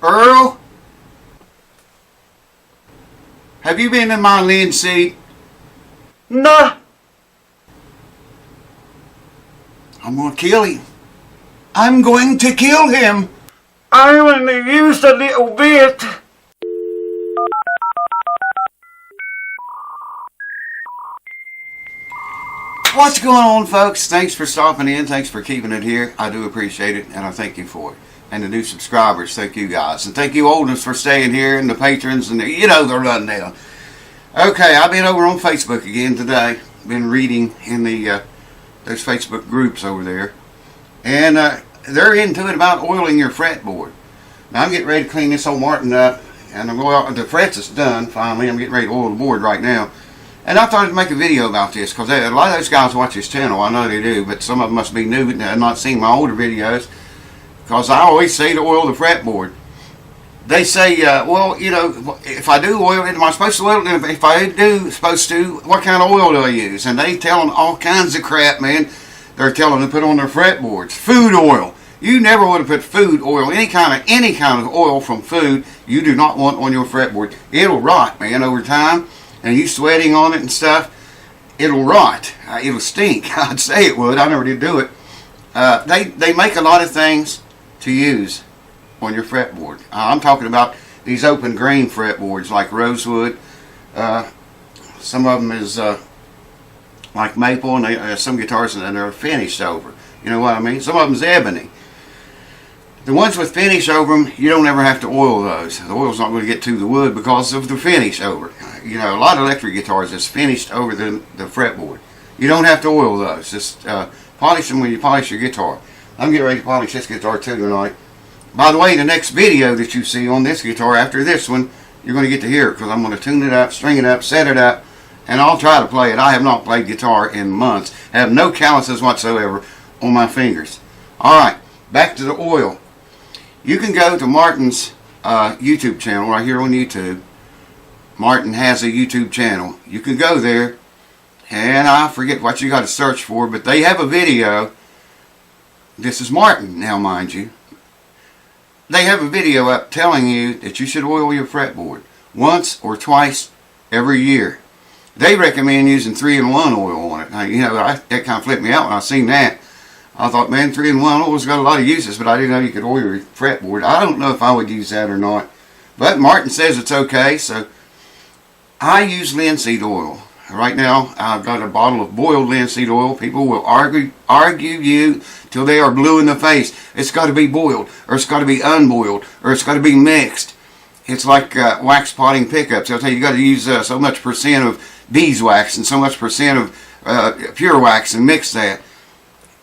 Earl? Have you been in my linseed? Nah. I'm gonna kill him. I'm going to kill him. I only used a little bit. What's going on, folks? Thanks for stopping in. Thanks for keeping it here. I do appreciate it, and I thank you for it. And the new subscribers, thank you guys. And thank you old ones for staying here, and the patrons, and the rundown. Okay, I've been over on Facebook again today. Been reading in the those Facebook groups over there. And they're into it about oiling your fretboard. Now I'm getting ready to clean this old Martin up, and the frets is done finally. I'm getting ready to oil the board right now. And I thought I'd make a video about this because a lot of those guys watch this channel. I know they do, but some of them must be new and have not seen my older videos. Because I always say to oil the fretboard. They say, well, you know, if I do oil it, am I supposed to oil it? If I do supposed to, what kind of oil do I use? And they tell them all kinds of crap, man. They're telling them to put on their fretboards. Food oil. You never want to put food oil, any kind of oil from food, you do not want on your fretboard. It'll rot, man, over time. And you sweating on it and stuff, it'll rot. It'll stink. I'd say it would. I never did do it. They make a lot of things to use on your fretboard. I'm talking about these open grain fretboards like rosewood. Some of them is like maple, and some guitars and they're finished over. You know what I mean? Some of them's ebony. The ones with finish over them, you don't ever have to oil those. The oil's not going to get to the wood because of the finish over. You know, a lot of electric guitars is finished over the fretboard. You don't have to oil those. Just polish them when you polish your guitar. I'm getting ready to polish this guitar too tonight. By the way, the next video that you see on this guitar after this one, you're going to get to hear it because I'm going to tune it up, string it up, set it up, and I'll try to play it. I have not played guitar in months. I have no calluses whatsoever on my fingers. Alright, back to the oil. You can go to Martin's YouTube channel right here on YouTube. Martin has a YouTube channel. You can go there, and I forget what you got to search for, but they have a video. This is Martin now, mind you. They have a video up telling you that you should oil your fretboard once or twice every year. They recommend using 3-in-1 oil on it. Now, you know, that kind of flipped me out when I seen that. I thought, man, 3-in-1 oil's got a lot of uses, but I didn't know you could oil your fretboard. I don't know if I would use that or not. But Martin says it's okay, so I use linseed oil. Right now, I've got a bottle of boiled linseed oil. People will argue you till they are blue in the face. It's got to be boiled, or it's got to be unboiled, or it's got to be mixed. It's like wax potting pickups. They'll tell you got to use so much percent of beeswax and so much percent of pure wax and mix that.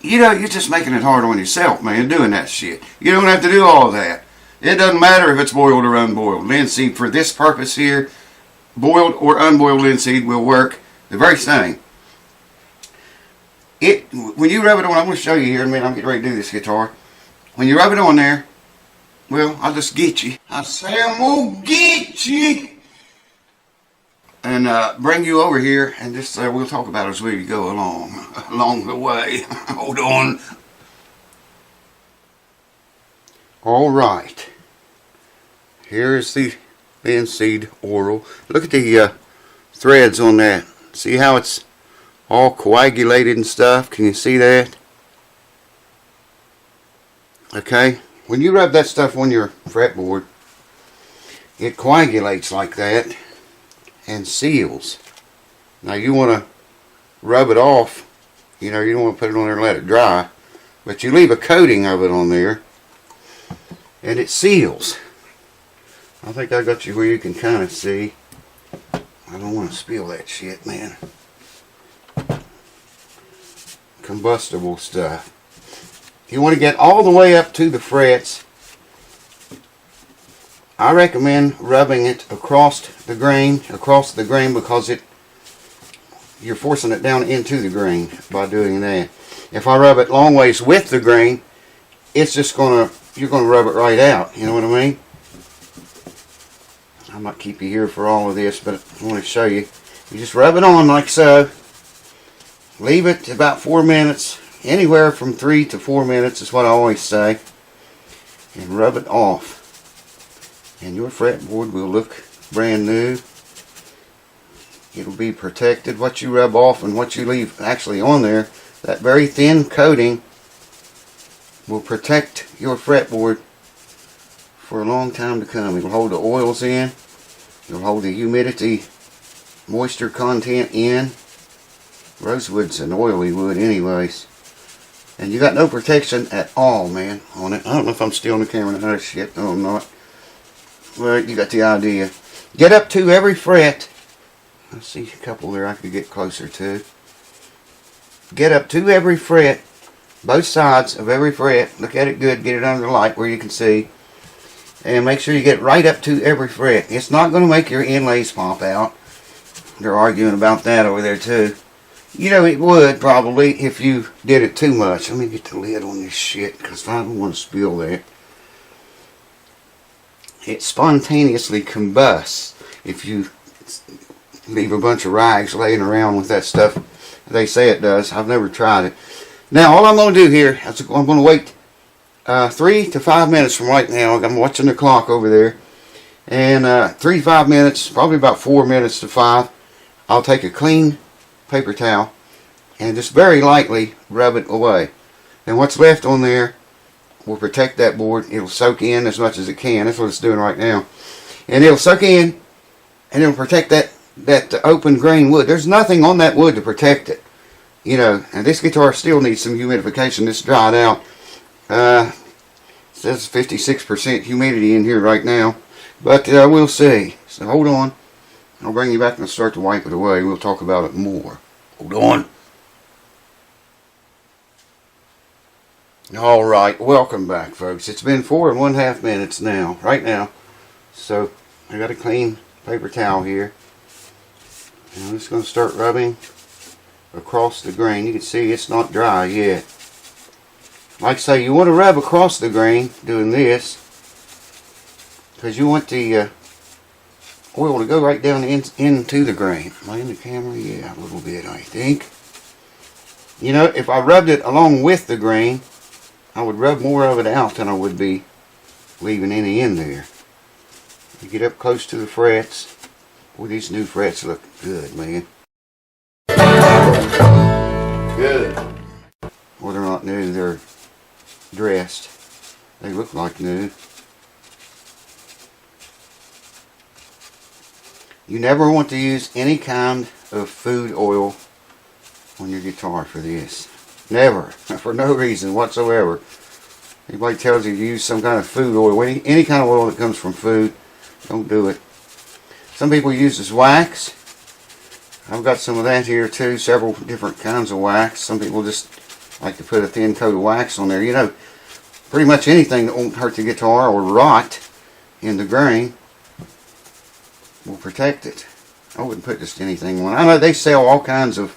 You know, you're just making it hard on yourself, man, doing that shit. You don't have to do all that. It doesn't matter if it's boiled or unboiled. Linseed, for this purpose here, boiled or unboiled linseed will work the very same. When you rub it on, I'm going to show you here in a minute. I'm getting ready to do this guitar. When you rub it on there, well, I'll just get you. I say I'm going to get you. And bring you over here, and just we'll talk about it as we go along the way. Hold on. All right. Here's the linseed oil. Look at the threads on that. See how it's all coagulated and stuff? Can you see that? Okay. When you rub that stuff on your fretboard, it coagulates like that and seals. Now you want to rub it off. You know, you don't want to put it on there and let it dry, but you leave a coating of it on there and it seals. I think I got you where you can kind of see. I don't want to spill that shit, man. Combustible stuff. You want to get all the way up to the frets. I recommend rubbing it across the grain because you're forcing it down into the grain by doing that. If I rub it long ways with the grain, it's just you're gonna rub it right out. You know what I mean? I might keep you here for all of this, but I want to show you. You just rub it on like so. Leave it about 4 minutes, anywhere from 3 to 4 minutes is what I always say, and rub it off. and your fretboard will look brand new. It'll be protected. What you rub off and what you leave actually on there, that very thin coating will protect your fretboard for a long time to come. It'll hold the oils in. It'll hold the humidity, moisture content in. Rosewood's an oily wood anyways. And you got no protection at all, man, on it. I don't know if I'm still on the camera. Oh shit, no I'm not. Well, you got the idea. Get up to every fret. I see a couple there I could get closer to. Get up to every fret, both sides of every fret. Look at it good, get it under the light where you can see. And make sure you get right up to every fret. It's not going to make your inlays pop out. They're arguing about that over there too. You know, it would probably if you did it too much. Let me get the lid on this shit because I don't want to spill that. It spontaneously combusts if you leave a bunch of rags laying around with that stuff. They say it does. I've never tried it. Now, all I'm going to do here, I'm going to wait 3 to 5 minutes from right now. I'm watching the clock over there. And 3 to 5 minutes, probably about 4 minutes to 5, I'll take a clean paper towel and just very lightly rub it away. And what's left on there will protect that board. It'll soak in as much as it can. That's what it's doing right now. And it'll soak in and it'll protect that open grain wood. There's nothing on that wood to protect it. You know, and this guitar still needs some humidification. It's dried out. It says 56% humidity in here right now. But we'll see. So hold on. I'll bring you back and start to wipe it away. We'll talk about it more. Hold on. Alright, welcome back folks. It's been 4½ minutes now, right now. So, I got a clean paper towel here. And I'm just going to start rubbing across the grain. You can see it's not dry yet. Like I say, you want to rub across the grain doing this because you want the oil to go right down into the grain. Am I in the camera? Yeah, a little bit I think. You know, if I rubbed it along with the grain, I would rub more of it out than I would be leaving any in there. You get up close to the frets. Boy, these new frets look good, man. Good. Well, they're not new, they're dressed. They look like new. You never want to use any kind of food oil on your guitar for this. Never. For no reason whatsoever. Anybody tells you to use some kind of food oil, any kind of oil that comes from food, don't do it. Some people use this wax. I've got some of that here too, several different kinds of wax. Some people just like to put a thin coat of wax on there. You know, pretty much anything that won't hurt the guitar or rot in the grain will protect it. I wouldn't put just anything on. I know they sell all kinds of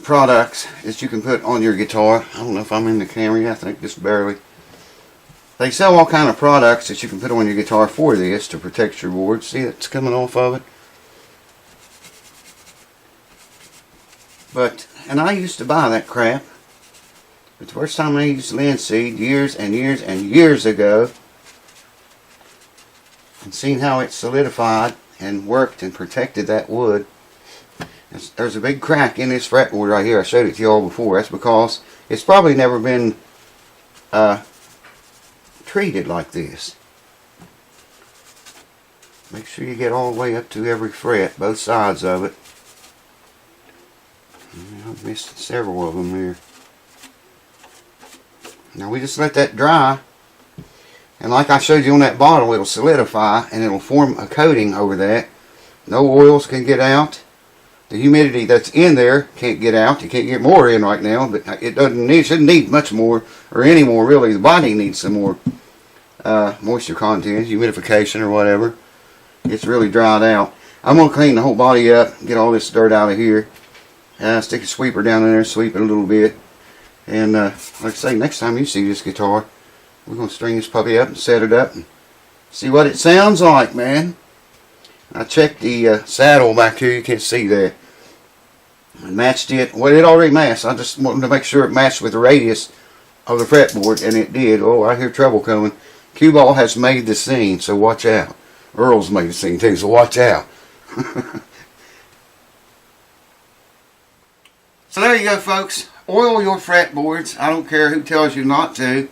products that you can put on your guitar. I don't know if I'm in the camera yet, I think just barely. They sell all kind of products that you can put on your guitar for this to protect your board. See, it's coming off of it. But, and I used to buy that crap. But the first time I used linseed, years and years and years ago, and seen how it solidified and worked and protected that wood. There's a big crack in this fretboard right here. I showed it to you all before. That's because it's probably never been treated like this. Make sure you get all the way up to every fret, both sides of it. I've missed several of them here. Now we just let that dry, and like I showed you on that bottle, it'll solidify and it'll form a coating over that. No oils can get out. The humidity that's in there can't get out. You can't get more in right now, but it shouldn't need much more or any more really. The body needs some more moisture content, humidification or whatever. It's really dried out. I'm going to clean the whole body up, get all this dirt out of here. Stick a sweeper down in there, sweep it a little bit. And like I say, next time you see this guitar, we're going to string this puppy up and set it up and see what it sounds like, man. I checked the saddle back here, you can't see that. I matched it, well it already matched, I just wanted to make sure it matched with the radius of the fretboard, and it did. Oh, I hear trouble coming. Cue ball has made the scene, so watch out. Earl's made the scene too, so watch out. So there you go, folks. Oil your fretboards. I don't care who tells you not to.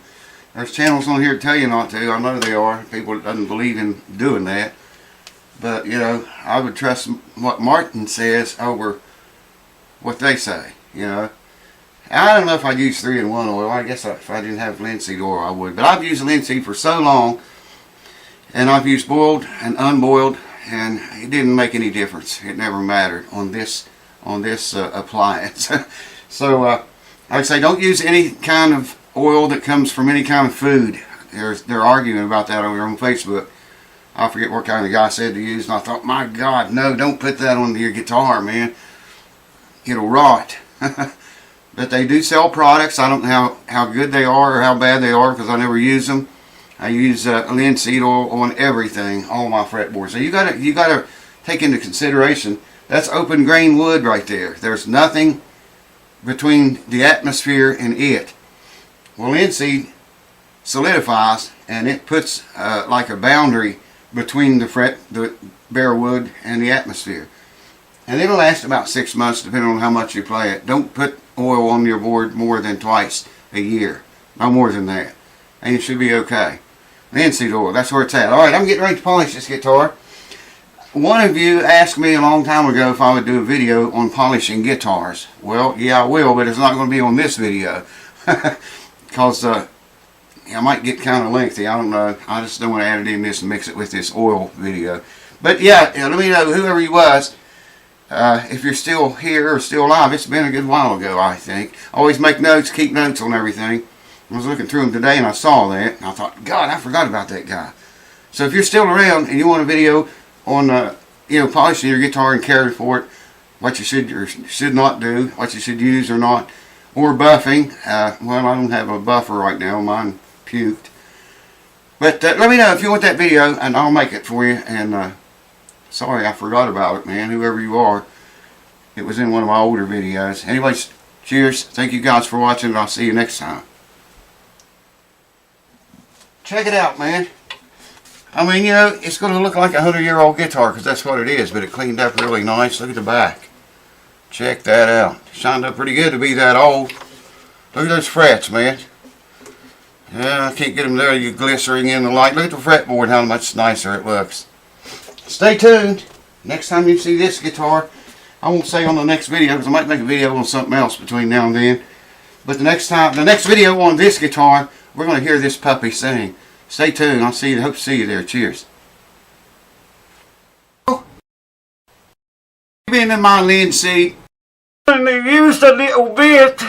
There's channels on here that tell you not to. I know they are. People that doesn't believe in doing that. But, you know, I would trust what Martin says over what they say, you know. I don't know if I'd use 3-in-1 oil. I guess if I didn't have linseed oil, I would. But I've used linseed for so long, and I've used boiled and unboiled, and it didn't make any difference. It never mattered on this appliance. So, like I say, don't use any kind of oil that comes from any kind of food. They're arguing about that over on Facebook. I forget what kind of guy said to use, and I thought, my God, no, don't put that on your guitar, man. It'll rot. But they do sell products. I don't know how good they are or how bad they are because I never use them. I use linseed oil on everything, all my fretboards. So you gotta take into consideration that's open grain wood right there. There's nothing between the atmosphere and it. Well, linseed solidifies and it puts like a boundary between the bare wood and the atmosphere. And it'll last about 6 months depending on how much you play it. Don't put oil on your board more than twice a year. No more than that. And you should be okay. Linseed oil, that's where it's at. Alright, I'm getting ready to polish this guitar. One of you asked me a long time ago if I would do a video on polishing guitars. Well, yeah, I will, but it's not going to be on this video. Because I might get kind of lengthy. I don't know. I just don't want to add it in this and mix it with this oil video. But yeah, let me know, whoever you was, if you're still here or still alive. It's been a good while ago, I think. Always make notes, keep notes on everything. I was looking through them today and I saw that. And I thought, God, I forgot about that guy. So if you're still around and you want a video on polishing your guitar and caring for it, what you should or should not do, what you should use or not, or buffing. Well, I don't have a buffer right now. Mine puked. But let me know if you want that video, and I'll make it for you. And sorry, I forgot about it, man. Whoever you are, it was in one of my older videos. Anyways, cheers. Thank you guys for watching, and I'll see you next time. Check it out, man. I mean, you know, it's going to look like a 100-year-old guitar because that's what it is, but it cleaned up really nice. Look at the back. Check that out. Shined up pretty good to be that old. Look at those frets, man. Yeah, I can't get them there. You glistering in the light. Look at the fretboard, how much nicer it looks. Stay tuned. Next time you see this guitar, I won't say on the next video because I might make a video on something else between now and then. But the next video on this guitar, we're going to hear this puppy sing. Stay tuned. I'll see you. Hope to see you there. Cheers. Been in my linseed. And they used a little bit.